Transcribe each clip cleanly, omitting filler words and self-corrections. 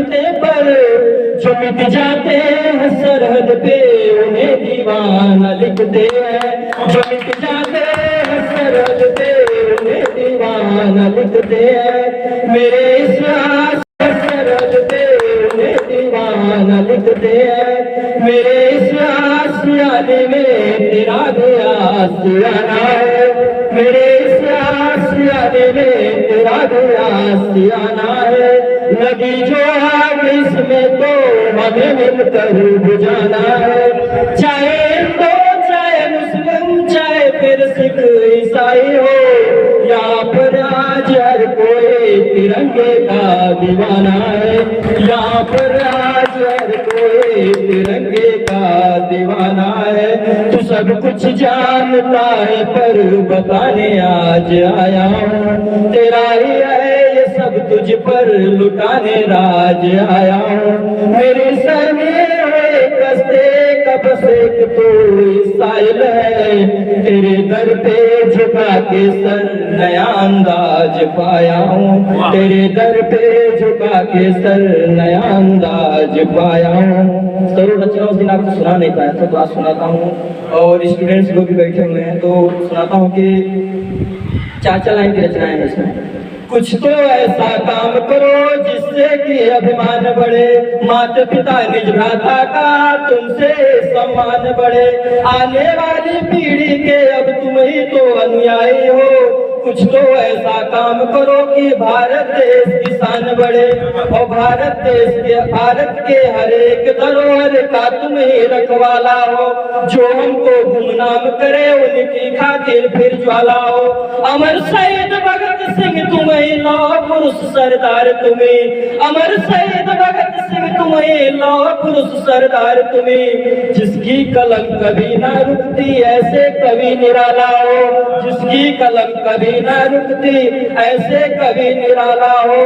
लिखते पर जो मिट जाते हैं सरहद पे उन्हें दीवाना लिखते हैं। जो मिट जाते हैं सरहद पे उन्हें दीवाना लिखते हैं। मेरे इस सरहद पे उन्हें दीवाना लिखते हैं। मेरे इस आशियाने में तेरा भी आशियाना है। मेरे इस आशियाने में तेरा भी आशियाना है। लगी जो आग इसमें तो हमें मिलकर बुझाना है। चाहे हिंदू चाहे मुस्लिम चाहे फिर सिख ईसाई हो, यहाँ पर आज हर कोई तिरंगे का दीवाना है। यहाँ पर आज हर कोई तिरंगे का दीवाना है। तू सब कुछ जानता है पर बताने आज आया हूँ। तेरा ही है ये सब तुझ पर लुटाने राज आया हूँ। मेरे सर में हुए कस्ते कब से तू साइल है। तेरे दर पे झुका के सर नया अंदाज पाया हूँ। तेरे दर पे झुका के सर नया अंदाज पाया हूँ। जरूर रचना उस दिन आपको सुना नहीं पाया था तो आज सुनाता हूँ। और स्टूडेंट्स लोग भी बैठे हुए हैं तो सुनाता हूँ कि 4 लाइन की रचना है इसमें। कुछ तो ऐसा काम करो जिससे कि अभिमान बढ़े, माता पिता निज भ्राता का तुमसे सम्मान बढ़े। आने वाली पीढ़ी के अब तुम ही तो अनुयायी हो। कुछ तो ऐसा काम करो कि भारत देश की शान बढ़े और भारत के हर एक धरोहर का तुम ही रखवाला हो। जो हमको गुमनाम करे उनकी खातिर फिर ज्वाला हो। अमर शहीद भगत सिंह तुम ही लौह पुरुष सरदार तुम्हें। अमर शहीद भगत सिंह तुम ही लौह पुरुष सरदार तुम्हें। जिसकी कलम कभी ना रुकती ऐसे कभी निराला हो। जिसकी कलम कभी ना रुकती ऐसे कभी निराला हो।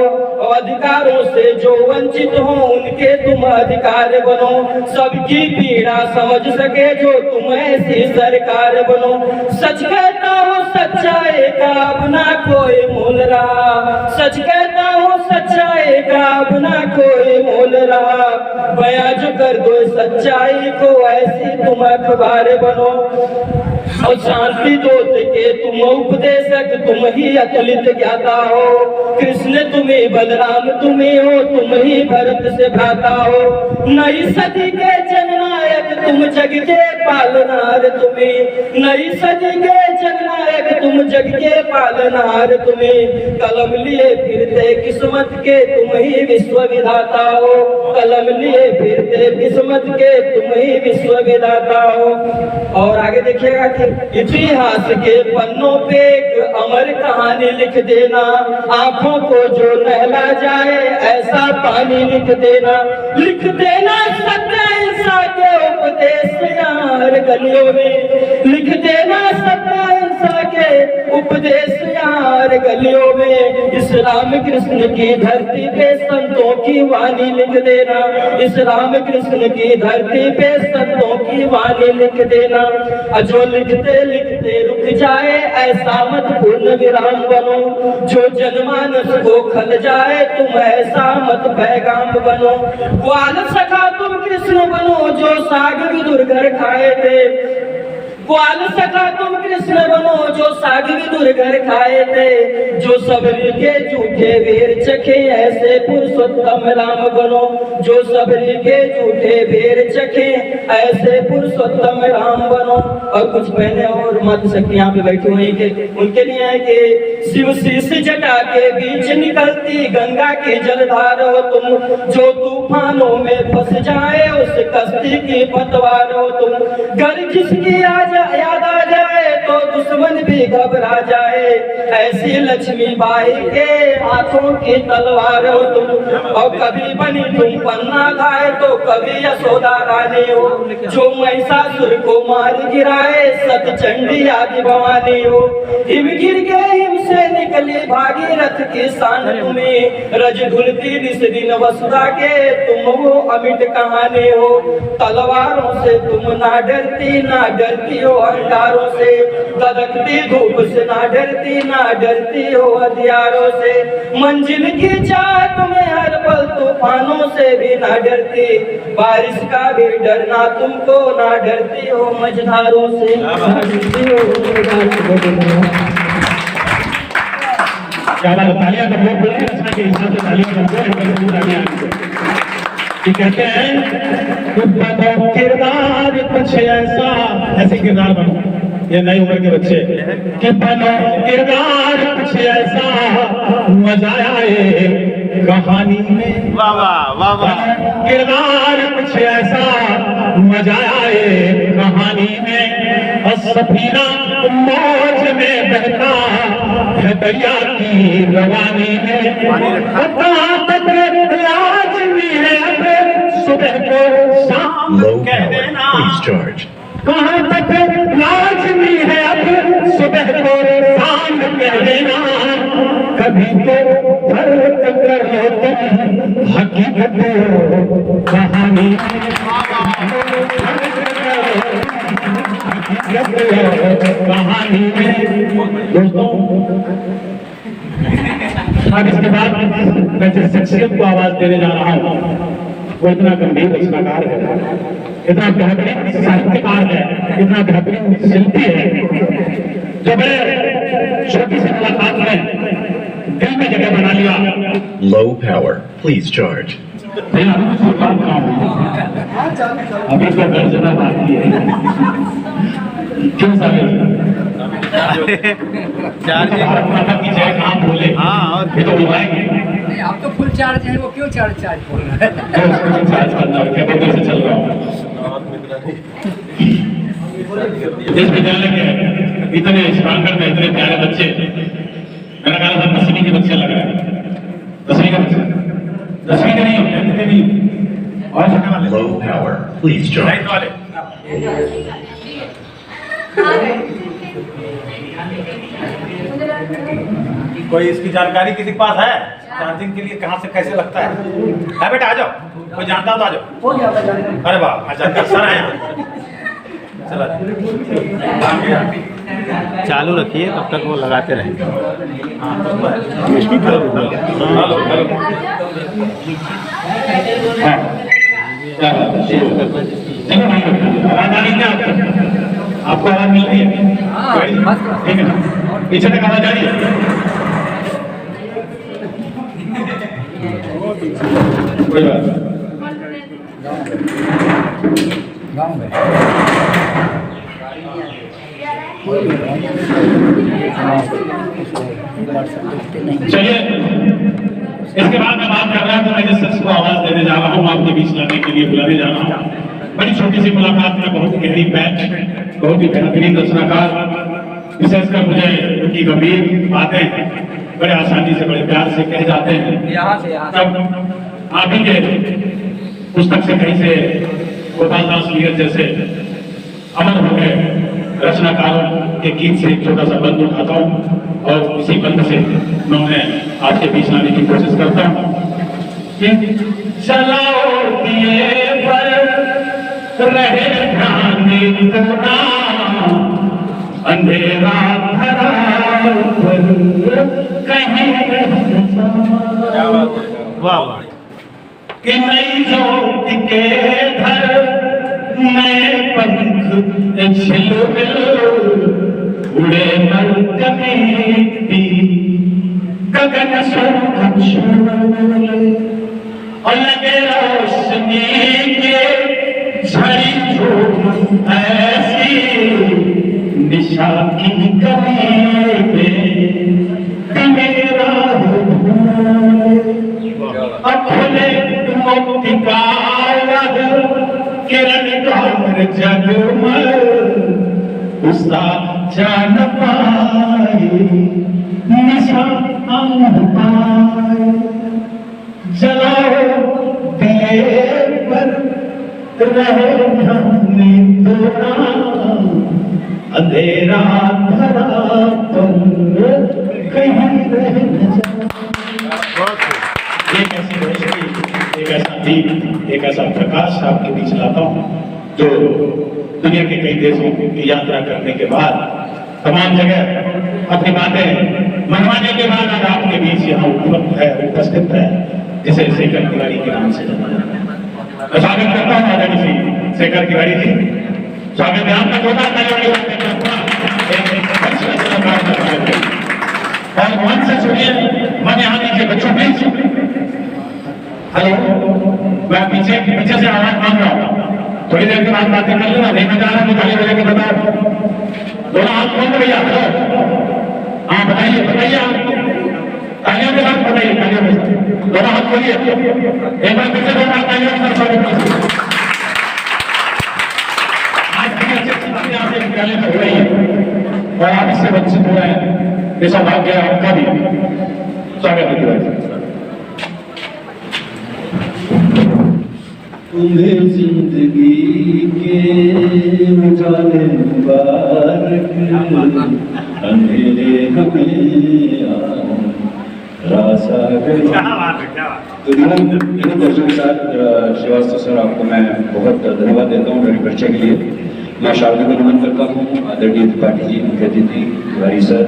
अधिकारों से जो वंचित हो उनके तुम अधिकार बनो। सबकी पीड़ा समझ सके जो तुम ऐसी सरकार बनो। सच कहता हूँ सच्चाई का अपना कोई मोल रहा। सच कहता हूँ सच्चाई का अपना कोई मोल रहा। बयां जो कर दो सच्चाई को ऐसी तुम अखबार बनो। और शांति दूत के तुम उपदेशक तुम ही अतुलित ज्ञाता हो। कृष्ण तुम्हें बलराम तुम्हें हो तुम ही भरत से भ्राता हो। नई सदी के जननायक तुम जग के पालनहार तुम्हें। नई सदी के जननायक तुम जग के पालनहार तुम्हें। कलम लिए फिरते किस्मत के तुम ही विश्व विधाता हो। कलम लिए फिरते किस्मत के तुम ही विश्व विधाता हो। और आगे देखिएगा कि इतिहास के पन्नों पे एक अमर कहानी लिख देना। आंखों को जो नहला जाए ऐसा पानी लिख देना। लिख देना सत्य अहिंसा के उपदेश यार गलियों में। लिख देना सत्य अहिंसा के उपदेश यार गलियों में। इस राम कृष्ण की धरती पे संतों की वाणी लिख देना। इस राम कृष्ण की धरती पे संतों की वाणी लिख देना। जो लिखते लिखते रुक जाए ऐसा मत पूर्ण विराम बनो। जो जनमानस को खल जाए तुम ऐसा मत पैगाम बनो। ग्वाल सखा तुम कृष्ण बनो जो साग विदुर घर खाए थे। ग्वाल सखा तुम कृष्ण बनो जो साग विदुर घर खाए थे। जो सबरी के झूठे भेर चखे ऐसे पुरुषोत्तम राम बनो। जो सबरी के झूठे भेर चखे ऐसे पुरुषोत्तम राम बनो। और कुछ बहनें और मत सखी यहाँ पे बैठी हुई के उनके लिए है कि शिव शीश जटा के बीच निकलती गंगा की जलधार हो तुम। जो तूफानों में फंस जाए उस कश्ती की पतवार हो तुम। घर किसकी याद आ जाए तो दुश्मन भी घबरा जाए। ऐसी लक्ष्मी बाई के हाथों की तलवार हो तुम। और कभी बनी तुम पन्ना खाए तो कभी यशोदा रानी हो। जो महिषासुर को मार गिराए सत चंडी आदि भवानी हो। हिम गिर के हिम से निकली भागीरथ की शान तुम्हें, रज ढुलती दिस दिन वसुधा के तुम वो अमिट कहानी हो। तलवारों से तुम ना डरती हो अंगारों से, धधकती धूप से ना डरती हो हथियारों से। मंजिल की चाह तुम्हें हर पल तूफानों से भी ना डरती, बारिश का भी डरना तुमको ना डरती हो मझधारों से। क्या बात, तालियां तो बहुत बड़ी रचना के हिसाब से तालियां तो कि कहते हैं कि बनो किरदार कुछ ऐसा, ऐसे किरदार बनो, ये नई उम्र के बच्चे, कि बनो किरदार कुछ ऐसा मजा आए कहानी में। वाह वाह वाह वाह। किरदार कुछ ऐसा मजा आए कहानी में, और सफीना मौज में बहता है दरिया की रवानी में। लाजमी है सुबह को शाम कह देना, कहाँ तक लाजमी है अब सुबह को शाम कह देना। कभी तो फर्क करो तुम हकीकत कहानी, कहानी में। दोस्तों अब इसके बाद मैं जिस शख्सियत को आवाज देने जा रहा हूँ वो इतना गंभीर रचनाकार है, इतना बेहतरीन साहित्यकार है, इतना बेहतरीन शिल्पी है, जो बड़े छोटी सी मुलाकात में दिल में जगह बना लिया। Low power, please charge. अभी तो गर्जना बाकी है, क्यों साबित चार्ज की जय काम बोले। हाँ, और ये तो बुलाएंगे, आप तो फुल चार्ज है, वो क्यों चार्ज बोल रहा है? चार्ज करना है, क्या बोलते से चल रहा हूँ। इस विद्यालय के इतने प्रांगण में इतने प्यारे बच्चे, मैंने कहा था 10वीं के बच्चे लग रहे हैं, 10वीं के बच्चे, 10वीं के नहीं होते, कितने नहीं और छोटे वाले। Low power, please charge. वाले कोई इसकी जानकारी किसी के पास है? चार्जिंग के लिए कहाँ से कैसे लगता है? बेटा आ जाओ, कोई जानता हो तो आ जाओ। अरे वाह, जानकार सर है यहाँ। चला चालू रखिए, तब तक वो लगाते रहेंगे। आपको आवाज मिल रही है? ठीक है ना, पीछे तक आवाज आ रही है? कोई बात गाँव में चलिए, इसके बाद मैं बात कर रहा हूँ, तो मैं जिस शख्स को आवाज देने जा रहा हूँ, आपके बीच लाने के लिए बुलाने जा रहा हूँ। बड़ी छोटी सी मुलाकात में बहुत गहरी पैच, बहुत ही बेहतरीन रचनाकार, विशेषकर मुझे उनकी गंभीर बातें बड़े आसानी से, बड़े प्यार से कह जाते हैं। तब आप ही के पुस्तक से कहीं से गोपाल दास लीर जैसे अमर हो गए रचनाकारों के गीत से एक छोटा सा बंद उठाता हूँ और इसी बंद से मैं उन्हें आपके बीच लाने की कोशिश करता हूँ। चलाओ दिए पर रहे ध्यान देना, अंधेरा भरा कहीं वाह वाह। कि नई जोत के घर नए पंख छिलमिल उड़े मलकनी गगन सुरक्षण और लगे रोशनी के झड़ी झूम ऐसी निशा की कमी में मेरा खुले मुक्ति का किरण कांग्र जगमग उसका जान पाए निशान पाए। जलाओ दिए पर रहे ध्यान देना, अंधेरा धरा पर कहीं रह न जाए। एक ऐसी रोशनी, एक ऐसा दीप, एक ऐसा प्रकाश आपके बीच लाता हूँ जो दुनिया के कई देशों की यात्रा करने के बाद तमाम जगह अपनी बातें मनवाने के बाद आज आपके बीच यहाँ उपस्थित है, जिसे शेखर तिवारी के नाम से जाना जाता है। मैं स्वागत करता हूँ आदरणीय श्री शेखर तिवारी जी। स्वागत है आपका। जोरदार तालियों के साथ और मन से सुनिए, मन यहाँ नीचे बच्चों प्लीज। हेलो, मैं पीछे से आवाज मांग रहा हूँ, थोड़ी देर के बाद बातें कर लेना। नहीं बजा रहा तो ताली बजा के बताओ। दोनों हाथ खोल भैया। हाँ बताइए आप, तालियों के साथ बताइए, तालियों के साथ दोनों हाथ खोलिए। एक बार फिर से दो बार तालियों के साथ स्वागत कीजिए। आज की अच्छी बातें आपसे निकालने हो रही है और आप इससे वंचित हो रहे हैं, ये सौभाग्य है आपका भी। स्वागत है तिवारी। तुम्हें जिंदगी के उजाले मुबारक, अंधेरे हमें रासा तो इन्हीं दर्शकों के साथ श्रीवास्तव सर, आपको मैं बहुत धन्यवाद देता हूँ मेरे परिचय के लिए। मैं शारदा को नमन करता हूँ। आदरणीय त्रिपाठी जी, मुख्य अतिथि तिवारी सर,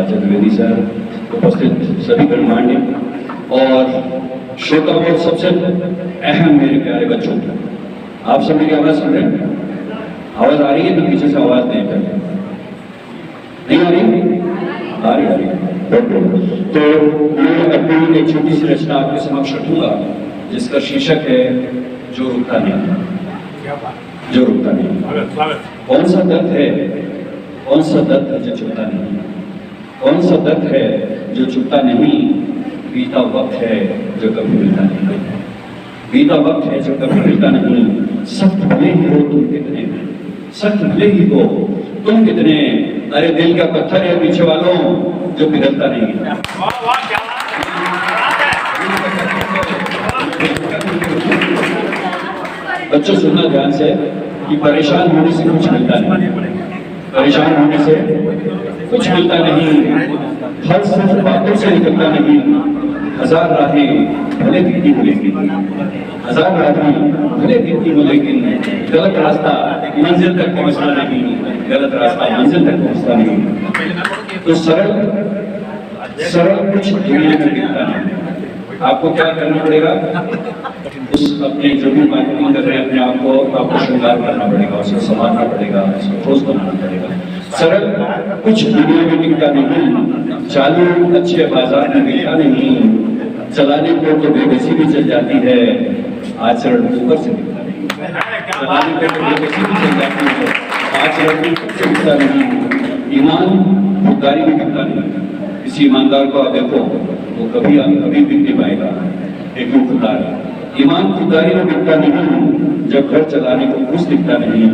चतुर्वेदी सर, उपस्थित सभी गणमान्य और श्रोताओं और सबसे अहम मेरे प्यारे बच्चों, आप सब मेरी आवाज सुन रहे हैं? आवाज आ रही है? तो पीछे से आवाज नहीं आ रही है। तो मैं अपनी एक छोटी सी रचना आपके समक्ष रखूंगा जिसका शीर्षक है जो रुकता नहीं। जो रुकता नहीं। कौन सा दर्द है जो चुकता नहीं? कौन सा दर्द है जो चुकता नहीं? बीता वक्त है जो कभी मिलता नहीं। बीता वक्त है जो कभी मिलता नहीं। सख्त भले ही हो तुम कितने, सख्त भले ही हो तुम कितने, अरे दिल का पत्थर है पीछे वालों जो पिघलता नहीं। बच्चों सुनना ध्यान से कि परेशान होने से कुछ मिलता नहीं। परेशान होने से कुछ मिलता नहीं। फल सिर्फ बातों से निकलता नहीं। हजार राहें भले दिखती हो लेकिन, हजार राहें भले दिखती हो लेकिन गलत रास्ता मंजिल तक पहुंचता नहीं। गलत रास्ता मंजिल तक पहुंचता नहीं। तो सरल कुछ दुनिया में दिखता नहीं। आपको क्या करना पड़ेगा? उस अपने जो भी मार्केटिंग कर रहे हैं अपने आप को, आपको श्रृंगार करना पड़ेगा, उसको संभालना पड़ेगा, उसको ठोस बनाना पड़ेगा। सरल कुछ दुनिया में दिखता नहीं। चालू अच्छे बाजार में दिखता नहीं। चलाने को तो बेबसी भी चल जाती है, आचरण ऊपर से दिखता नहीं। चलाने को तो बेबसी भी चल जाती है, आचरण ऊपर से दिखता नहीं। ईमान खुददारी भी दिखता नहीं। किसी ईमानदार को आप देखो वो कभी दिख नहीं पाएगा। एक खुददार ईमान खुददारी में दिखता नहीं। जब घर चलाने को कुछ दिखता नहीं।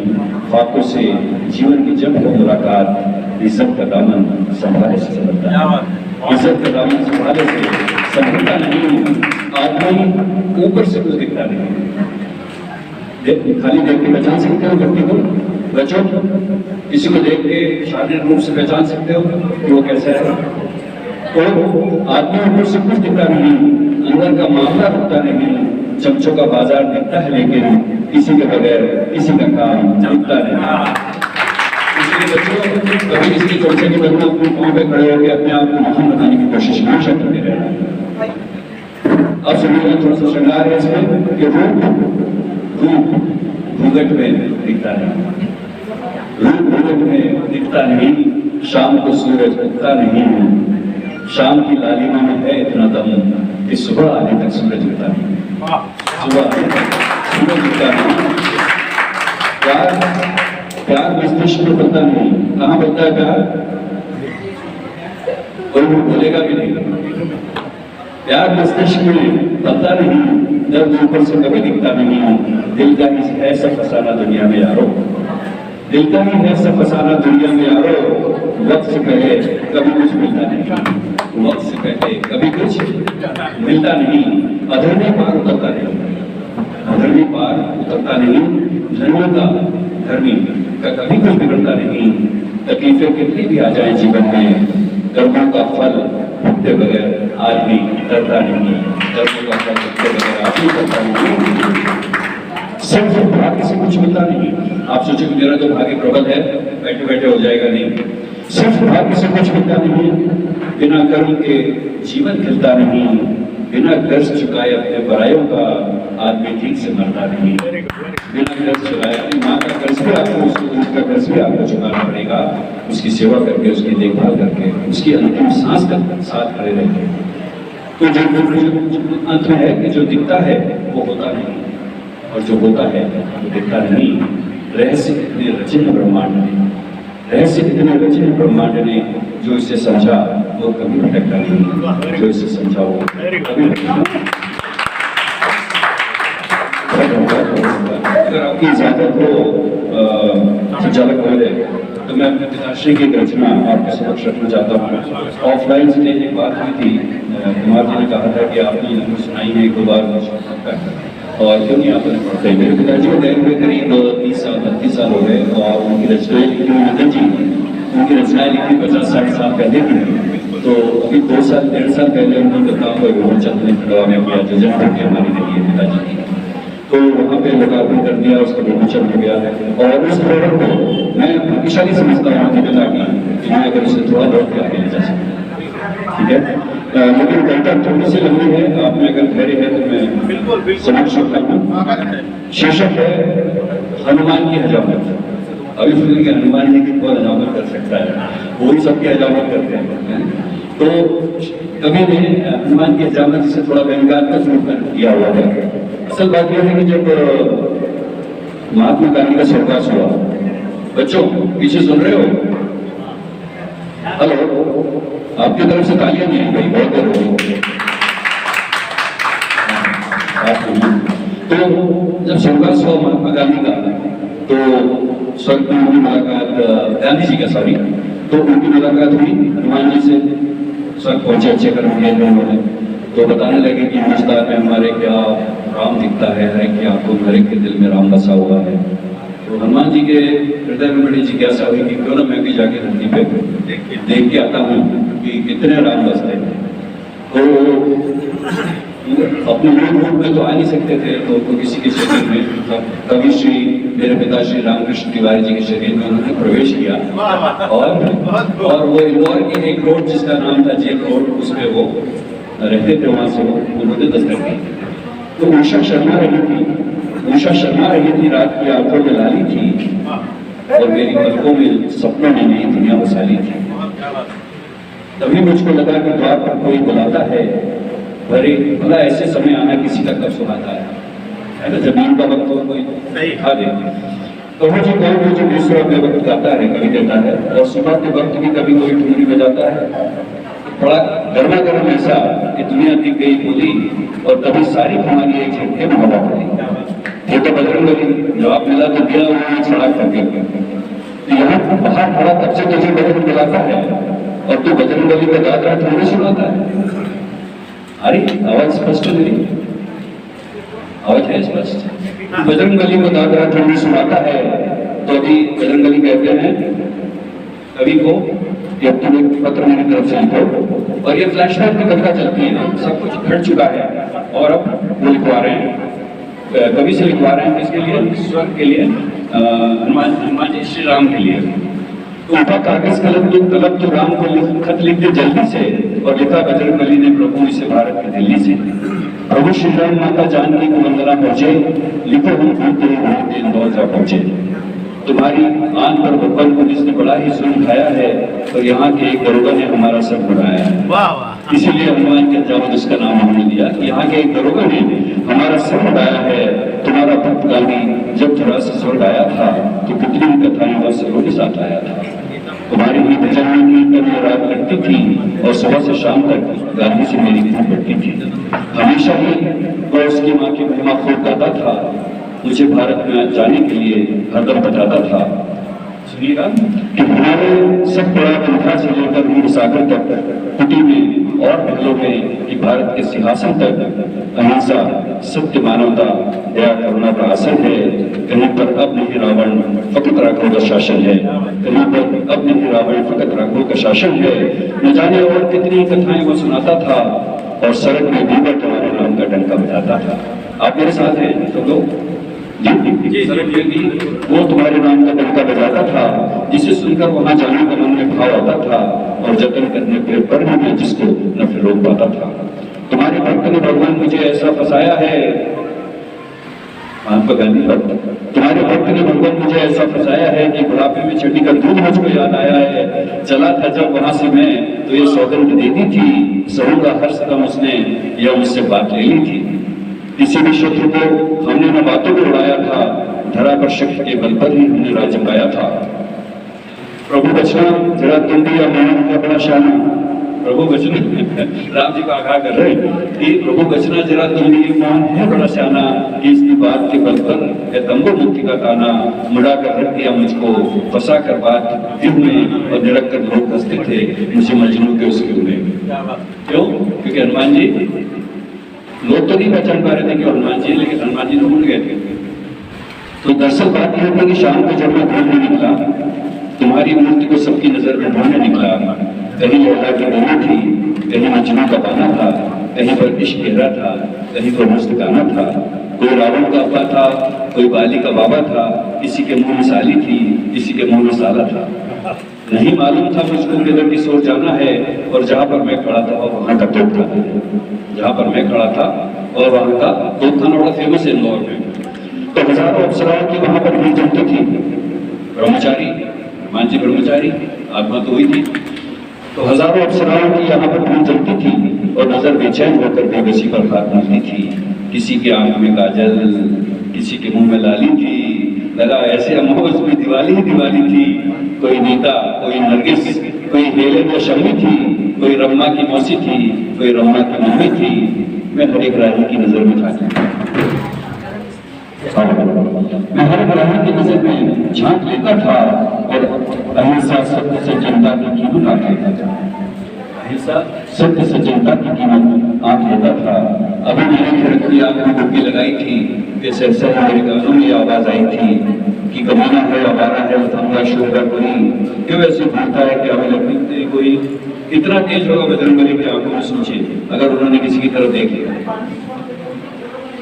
ख्वाबों से जीवन की जब हो मुलाकात, इज्जत का दामन संभाले से संभलता है। इज्जत का दामन संभाले से संभलता नहीं। आदमी ऊपर से कुछ दिखता नहीं। खाली देख के पहचान सकते हो व्यक्ति को? बच्चों, किसी को देख के शारीरिक रूप से पहचान सकते हो कि वो कैसा है? तो आदमी ऊपर से कुछ दिखता नहीं, अंदर का मामला दिखता नहीं। चमचों का बाजार दिखता है लेकिन किसी के बगैर किसी का काम दिखता नहीं। इसलिए बच्चों, कभी किसी के चमचे के बगैर अपने पाँव पे खड़े होकर अपने आप को महान बनाने की कोशिश हमेशा करते रहना। अब सुनिएगा थोड़ा सा श्रृंगार है इसमें कि रूप घूंघट में दिखता नहीं। रूप घूंघट में दिखता नहीं। शाम को सूरज उगता नहीं। शाम की लालिमा में है इतना दम कि सुबह आने तक सूरज उगता नहीं। सुबह आने तक सूरज उगता नहीं। प्यार मस्तिष्क में बनता नहीं। कहाँ बनता है प्यार? कोई बोलेगा भी नहीं। प्यार मस्तिष्क में बनता नहीं। दर्द ऊपर से कभी दिखता नहीं। दिल का ही है सब फसाना दुनिया में यारो। दिल का ही है सब फसाना दुनिया में यारो। वक्त से पहले कभी कुछ मिलता नहीं। वक्त से पहले कभी कुछ मिलता नहीं। अधर्मी पार उतरता नहीं। अधर्मी पार उतरता नहीं। धर्मियों का धर्मी का कभी कुछ बिगड़ता नहीं। तकलीफें कितनी भी आ जाए जीवन में, कर्मों का फल भुगते बगैर आदमी डरता नहीं, कर्मों का फल भुगते बगैर आदमी डरता नहीं। सिर्फ भाग्य से कुछ मिलता नहीं। आप सोचो कि मेरा तो भाग्य प्रबल है, बैठे बैठे हो जाएगा, नहीं। सिर्फ भाग्य से कुछ मिलता नहीं, बिना कर्म के जीवन खिलता नहीं, बिना कर्ज चुकाए अपने परायों का आदमी ठीक से मरता नहीं। बिना कर्ज चुकाए अपनी माँ का कर्ज भी आपको, उसको दूध का कर्ज भी आपको चुकाना पड़ेगा, उसकी सेवा करके, उसकी देखभाल करके, उसकी अंतिम सांस का साथ खड़े रहेंगे। तो जो अंत में है कि जो दिखता है वो होता नहीं, और जो होता है वो दिखता नहीं। रहस्य इतने रचे हैं ब्रह्मांड में, रहस्य इतने रचे हैं ब्रह्मांड ने, जो इसे समझा वो कभी भटकता नहीं, जो इसे समझा वो कभी अगर आपकी इजाजत हो संचालक महोदय, तो मैं अपने पिताश्री की एक रचना आपके समक्ष रखना चाहता हूँ। ऑफलाइन से एक बात हुई थी, कुमार जी ने कहा था कि आपने ये सुनाई है एक दो बार, और क्यों नहीं आपने पढ़ते। मेरे पिताजी को गए हुए करीब 30 साल 32 साल हो गए, और उनकी रचनाएं लिखी हुई मदन जी, उनकी रचनाएं लिखी 50-60 साल पहले की। तो अभी 2 साल 1.5 साल पहले उनको बताऊँ तो विमोचन ने खड़वा में किया, जो जन्म हमारी नहीं है पिताजी की, तो वहाँ पे लोकार्पण कर दिया, उसका विमोचन हो गया है। और उस प्रोडक्ट को मैं भाग्यशाली समझता हूँ कि पिता की, मैं अगर उसे थोड़ा बहुत के आगे ले जा सकता, ठीक है। लेकिन कविता थोड़ी सी लंबी है, आप में अगर धैर्य है तो मैं समझ सकता हूँ। शीर्षक है हनुमान की हजामत। अभी सुनिए कि हनुमान जी की कौन हजामत कर सकता है, वो ही सबकी हजामत करते हैं। तो कवि ने हनुमान की हजामत से थोड़ा व्यंग्यात्मक रूप में किया हुआ है। असल बात यह है कि जब महात्मा गांधी का स्वर्गवास हुआ, बच्चों पीछे सुन रहे हो? हेलो, आपकी तरफ से तालियां नहीं गई, बहुत देर हो गई। तो जब स्वर्गवास हुआ महात्मा गांधी का, तो स्वर्ग में उनकी मुलाकात, गांधी जी का सॉरी, तो उनकी मुलाकात हुई हनुमान जी से। स्वर्ग पहुंचे, अच्छे कर्म किए उन्होंने, तो बताने लगे कि हिंदुस्तान में हमारे क्या राम दिखता है, हर एक की आंखों, हर एक के दिल में राम बसा हुआ है। तो हनुमान जी के हृदय में बड़ी जिज्ञासा हुई कि क्यों ना मैं भी जाके धरती पे देख के आता हूँ कि कितने राम बसते हैं। तो अपने मूल रूप में तो आ नहीं सकते थे, तो किसी के शरीर में, कवि श्री मेरे पिता श्री रामकृष्ण तिवारी जी के शरीर में उन्होंने प्रवेश किया, और वो इंदौर की एक रोड जिसका नाम था जेल रोड, उसमें वो रहते थे, वहां से उन्होंने दस्तक दी। तो उषा शर्मा रही थी, रात की आंखों में लाली थी, और मेरी पलकों में सपनों में नई दुनिया बसा ली थी। तभी मुझको लगा कि द्वार पर कोई बुलाता है, भला ऐसे समय आना किसी का कब सुनाता है ना, जमीन का वक्त हो कोई दिखा दे। तो मुझे कौन जो दूसरा में वक्त गाता है, कभी देता है, और सुबह के वक्त भी कभी कोई ठुमरी बजाता है। बड़ा गर्मा गर्म ऐसा कि दुनिया दिख गई बोली, और कभी सारी हमारी एक झटके में हवा पड़ी। ये तो बजरंगबली जवाब मिला तो दिया, उन्होंने सड़क करके यहाँ बाहर खड़ा, तब से तुझे बजरंग बुलाता है, और तू बजरंगबली का दाद रात हमें सुनाता है। अरे आवाज स्पष्ट नहीं, आवाज है स्पष्ट। बजरंगबली को दाद रात हमें सुनाता है, तो अभी बजरंगबली कहते हैं कवि को कि अब तुम एक पत्र मेरी तरफ से लिखो, और ये फ्लैशबैक की कविता चलती है, सब कुछ घट चुका है, और अब वो लिखवा रहे हैं, कवि से लिखवा रहे हैं, इसके लिए स्वर्ग के लिए, हनुमान जी श्री राम के लिए। उनका कागज कलम तो राम को खत लिख दे जल्दी से, और लिखा बजरंगबली ने प्रभु इसे भारत की दिल्ली से। प्रभु श्री राम माता जानकी को वंदना पहुंचे, लिखो हम घूमते ही घूमते इंदौर जा पहुंचे। तुम्हारी आन पर भगवान पुलिस ने बड़ा ही जुल्म खाया है, और यहाँ के एक दरोगा ने हमारा सर बुलाया है। इसीलिए हनुमान के जावद उसका नाम हमने दिया। यहाँ के एक दरोगा ने हमारा सर बुलाया है। तुम्हारा भक्त गांधी जब थोड़ा सा स्वर्ग आया था, तो कितनी कथाएं और सरों के साथ आया था। तुम्हारी ही भजन में कीर्तन रात लगती थी, और सुबह से शाम तक गांधी से मेरी खूब बढ़ती थी। हमेशा ही वह उसकी माँ की महिमा खूब गाता था, मुझे भारत में जाने के लिए हरदम बताता था। सुनिएगा कि हमारे सब बड़ा बंधा से लेकर रूप सागर तक कुटी में और महलों में कि भारत के सिंहासन तक अहिंसा, सत्य, मानवता, दया, करुणा का आसन है। कहीं पर अब नहीं रावण फकत राघव का शासन है, कहीं पर अब नहीं रावण फकत राघव का शासन है। न जाने और कितनी कथाएं वो सुनाता था और सड़क में भी तुम्हारे नाम का डंका बजाता था। आप मेरे साथ हैं तो लोग जी, सड़क में भी वो तुम्हारे नाम का डंका बजाता था, जिसे सुनकर वहां जाने का मन में भाव आता था और जतन करने पर भी मैं जिसको न फिर रोक पाता था। तुम्हारे भक्त ने भगवान मुझे ऐसा फंसाया है, महात्मा गांधी भक्त, तुम्हारे भक्त ने भगवान मुझे ऐसा फंसाया है कि बुढ़ापे में छठी का दूध मुझको याद आया है। चला था जब वहां से मैं तो ये सौगंध दे दी थी, सहूंगा हर सदम उसने यह मुझसे बात ले ली थी। किसी भी शत्रु को हमने न बातों को उड़ाया था, धरा पर शक्ति के बल पर ही हमने राज्य पाया था। प्रभु बचना जरा तुम भी या मैं बड़ा शान, प्रभु बचना राम जी को आगाह कर रहे कि प्रभु बचना जरा तुम भी कौन है बड़ा सियाना, कि इसकी बात के बल पर है तंबू मुक्ति का ताना। मुड़ा कर रख दिया मुझको, फंसा कर बात दिल में, और निरख कर लोग हंसते थे मुझे मजनू के उसके में। क्यों? क्योंकि हनुमान जी, लोग तो नहीं पहचान पा रहे थे कि हनुमान जी, लेकिन हनुमान जी तो भूल गए थे। तो दरअसल बात यह थी कि शाम को जब मैं ढूंढने निकला, तुम्हारी मूर्ति को सबकी नजर में ढूंढने निकला, कहीं लैला की डोली थी, कहीं मजनू का बाना था, कहीं पर इश्क गहरा था, कहीं पर मस्त गाना था। कोई रावण का अब्बा था, कोई बाली का बाबा था, किसी के मुंह में साली थी, किसी के मुंह में साला था। नहीं मालूम था मुझको किधर किस ओर जाना है, और जहां पर मैं खड़ा था वहां का तोप था, जहां पर मैं खड़ा था और वहां का तोप खाना बड़ा फेमस है इंदौर में। तो हजारों अप्सराओं की वहां पर भीड़ जमती थी। ब्रह्मचारी, मांझी ब्रह्मचारी, आत्मा तो हुई थी। तो हजारों अप्सराओं की यहाँ पर भीड़ जमती थी और नजर बेचैन होकर बेबसी पर हाथ डालती थी। किसी के आंख में काजल, किसी के मुंह में लाली थी, लगा ऐसे अमोज में दिवाली ही दिवाली थी। कोई नीता, कोई नरगिस, कोई हेलेन या शम्मी थी, कोई रम्मा की मौसी थी, कोई रम्मा की मम्मी थी। मैं हर एक राही की नजर में था, मैं हर एक राही की नजर में झांक लेता था और अहिंसा सत्य से जनता की कीमत आंक लेता था। अहिंसा सत्य से जनता की कीमत आंक लेता था। अभी मैंने खिड़की आंख में डुबकी लगाई थी कि सहसा मेरे कानों में आवाज आई थी कि कमीना है, आवारा है, उठूंगा शोगा कोई, क्यों ऐसे घूमता है कि हमें लगती कोई। इतना तेज होगा बजरंगबली की आंखों में सोचिए अगर उन्होंने किसी की तरफ देख लिया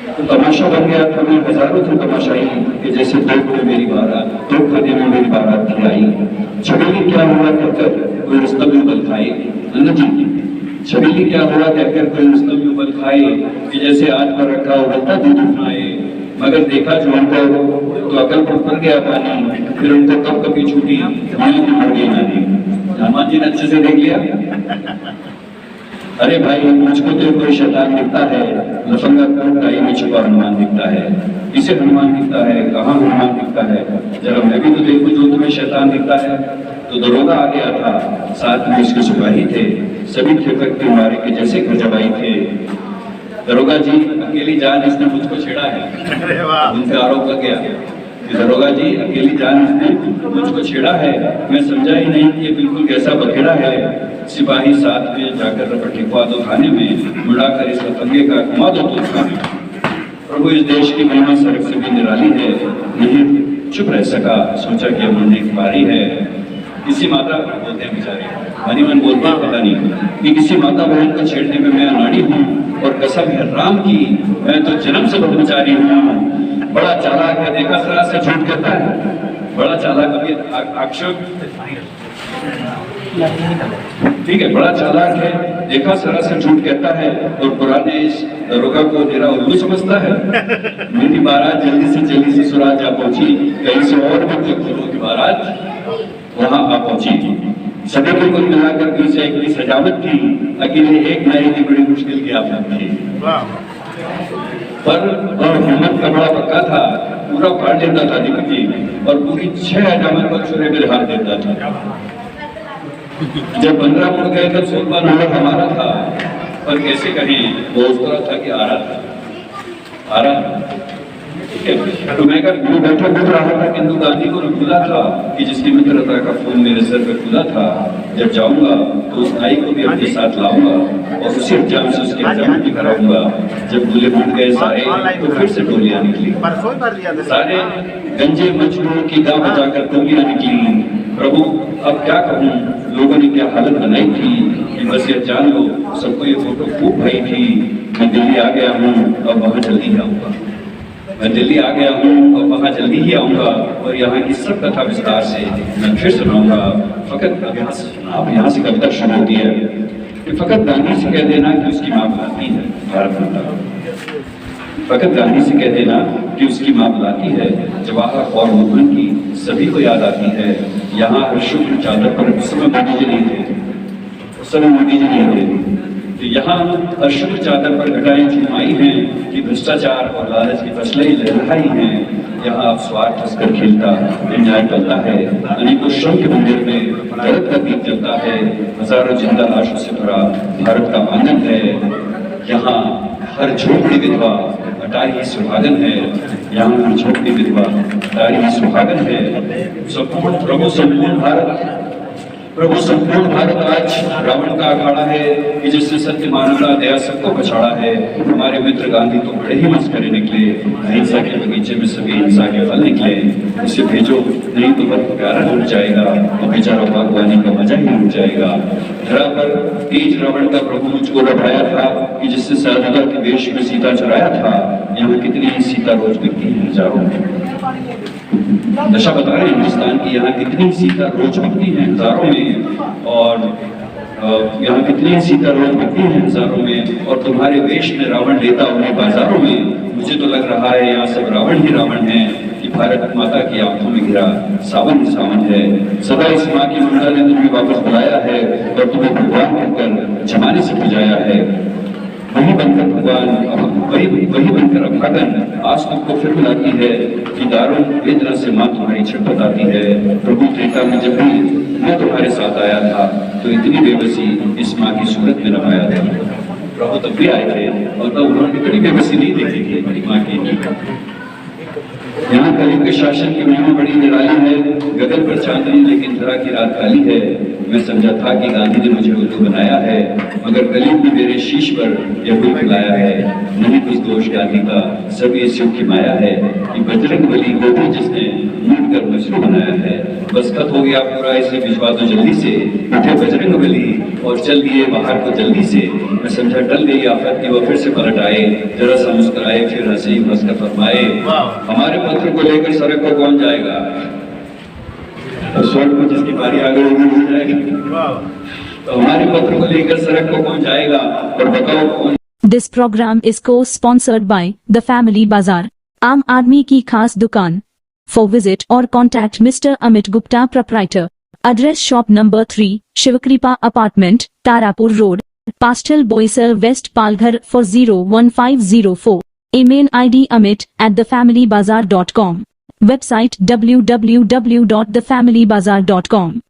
तो तमाशा बन गया था। मैं हजारों थे तमाशाई कि जैसे तोप में मेरी बारात, तोप खाने में मेरी बारात थी आई। छबीली क्या हुआ कहकर कोई रुस्तम भी उबल खाए, अन्ना जी छबीली क्या हुआ कहकर कोई रुस्तम भी उबल खाए कि जैसे आज पर रखा उबलता दूध उठाए। मगर देखा जो उनको तो अकल पर उतर गया पानी, फिर उनको कब कभी छूटी हनुमान जी ने अच्छे से देख लिया। अरे भाई मुझको तो कोई शैतान दिखता है, लफंगा कोट में छुपा हनुमान दिखता है। इसे हनुमान दिखता है, कहाँ हनुमान दिखता है, जरा मैं भी तो देखूं जो तुम्हें शैतान दिखता है। तो दरोगा आ गया था, साथ में उसके सिपाही थे, सभी ठेकर के मारे के जैसे घर जवाई थे। दरोगा जी अकेली जान इसने मुझको छेड़ा है, उनका आरोप लग गया कि दरोगा जी अकेली जान इसने मुझको छेड़ा है। मैं समझा ही नहीं कि ये बिल्कुल कैसा बखेड़ा है। सिपाही साथ में जाकर रपट लिखवा दो थाने में, मुड़ाकर इस लफंगे का घुमा दो तो थाने। प्रभु इस देश की महिमा सड़क से भी निराली है, नहीं चुप रह सका, सोचा कि अब एक बारी है। किसी माता बोलते हैं बेचारे, मनी मन बोलता पता नहीं कि किसी माता बहन को छेड़ने में मैं अनाड़ी हूँ, और कसम है राम की मैं तो जन्म से ब्रह्मचारी हूँ। बड़ा चालाक है, देखा सरा से झूठ कहता है, बड़ा चालाक। अभी आक्षेप ठीक है, बड़ा चालाक है, देखा सरा से झूठ कहता है, और पुराने इस दरोगा को तेरा उल्लू समझता है। मेरी बारात जल्दी से जल्दी ससुराल जा पहुंची, कहीं से और भी कोई की बारात वहां आ पहुंची। सभी को कुल मिलाकर 20 एक की सजावट थी, अकेले एक नाई की बड़ी मुश्किल की आफत थी। पर और हिम्मत का बड़ा पक्का था, पूरा फाड़ देता था दीपक जी, और पूरी 6 हजामत को छुरे में हाथ देता था। जब 15 मुड़ गए तब 16वां नंबर हमारा था, पर कैसे कहें वो उस तरह था कि आ रहा था। तो मैं बैठा बोल रहा था कि इंदु गांधी को खुला था कि जिसकी मित्रता का फूल मेरे सर पे खुला था, जब जाऊंगा तो उस नाई को भी अपने साथ लाऊंगा और उसी एग्जाम से उसके एग्जाम भी कराऊंगा। जब दूल्हे बन गए सारे तो फिर से टोलियां निकली, सारे गंजे मजदूरों की गा बजाकर टोलियां निकली। प्रभु अब क्या कहूँ, लोगों ने क्या हालत बनाई थी कि बस ये जान लो सबको ये फोटो खूब भाई थी। मैं दिल्ली आ गया हूँ, अब वहाँ जल्दी आऊंगा। मैं दिल्ली आ गया हूँ और वहाँ जल्दी ही आऊंगा और यहाँ की सब कथा विस्तार से मैं फिर सुनाऊंगा। फकत आप यहाँ से कविता शुरू होती है कि फकत गांधी से कह देना कि उसकी माँ बुलाती है भारत माता। फकत गांधी से कह देना कि उसकी माँ बुलाती है, जवाहर और मोहन की सभी को याद आती है। यहाँ हर शुक्र चादर पर उस समय मोदी जी नहीं थे, उस समय मोदी जी नहीं थे। तो यहाँ हर शुक्र चादर पर घटाएं झुमाई हैं कि भ्रष्टाचार और लालच की फसलें लहराई हैं। यहाँ अब स्वार्थ हंसकर खेलता न्याय टलता है, अनेकों श्रम के मंदिर में दर्द का दीप जलता है। हजारों जिंदा लाशों से भरा भारत का आंगन है। यहाँ हर झोपड़ी विधवा अटारी सुहागन है। यहाँ हर झोपड़ी विधवा अटारी सुहागन है। प्रभु संपूर्ण भारत, प्रभु संपूर्ण भारत आज रावण का अखाड़ा है कि जिससे सत्य मानवता दया सबको पछाड़ा है। हमारे मित्र गांधी तो बड़े ही मस्करे निकले, अहिंसा के बगीचे में सभी हिंसा के फल निकले। उसे भेजो नहीं तो बहुत प्यारा लुट जाएगा और बेचारा बागवानी का मजा ही लुट जाएगा। धरा पर तेज रावण का प्रभु मुझको लौटाया था कि जिससे सरदार के देश में सीता चुराया था। यहाँ कितनी ही सीता रोज बिकती है हजारों में। दशा बता रहे हैं हिंदुस्तान की, यहाँ कितनी सीता रोज बिकती है हजारों में, और यहाँ कितनी सीता रोज बिकती है हजारों में। और तुम्हारे वेश में रावण लेता उन्हें बाजारों में। मुझे तो लग रहा है यहाँ सब रावण ही रावण है कि भारत माता की आंखों में घिरा सावन ही सावन है। सदा इस माँ की ममता ने तुम्हें वापस बुलाया है और तुम्हें भगवान कहकर जमाने से बुझाया है। वही बनकर भगवान, वही बनकर अभागन आज तुमको फिर बुलाती है कि दारुण वेदना से माँ तुम्हारी छटपट आती है। प्रभु त्रेता में जब भी मैं तुम्हारे साथ आया था तो इतनी बेबसी इस माँ की सूरत में न पाया था। प्रभु तब भी आए थे और तब उन्होंने कड़ी बेबसी नहीं देखी थी हमारी माँ की। यहाँ कलयुग के शासन की महिमा बड़ी निराली है। गगन पर चांदनी लेकिन धरा की रात काली है। मैं समझा था कि गांधी ने मुझे उल्लू बनाया है, मगर कलयुग ने मेरे शीश पर यह फूल खिलाया है। नहीं कुछ दोष गांधी का, सब ये शिव की माया है कि बजरंग बली को भी जिसने लूट कर मजनू बनाया है। बस खत हो गया पूरा, इसे भिजवा दो जल्दी से। उठे बजरंग बली और चल दिए बाहर को जल्दी से। मैं समझा टल गई आफत की, वो फिर से पलट आए। जरा सा मुस्कुराए फिर हंसी हंसकर फरमाए, हमारे पत्र को लेकर सड़क पर कौन जाएगा? तो स्वर्ग को जिसकी बारी आ गई मिल जाएगी। तो हमारे पत्र को लेकर सड़क को कौन जाएगा? और बताओ कौन? This program is co-sponsored by the family Bazaar, आम आदमी की खास दुकान। फॉर विजिट और contact mister Amit Gupta proprietor. Address shop number 3, Shivkrupa apartment, Tarapur road, postal Boisar, west Palghar 401504। Email ID amit@thefamilybazar.com. Website www.thefamilybazar.com.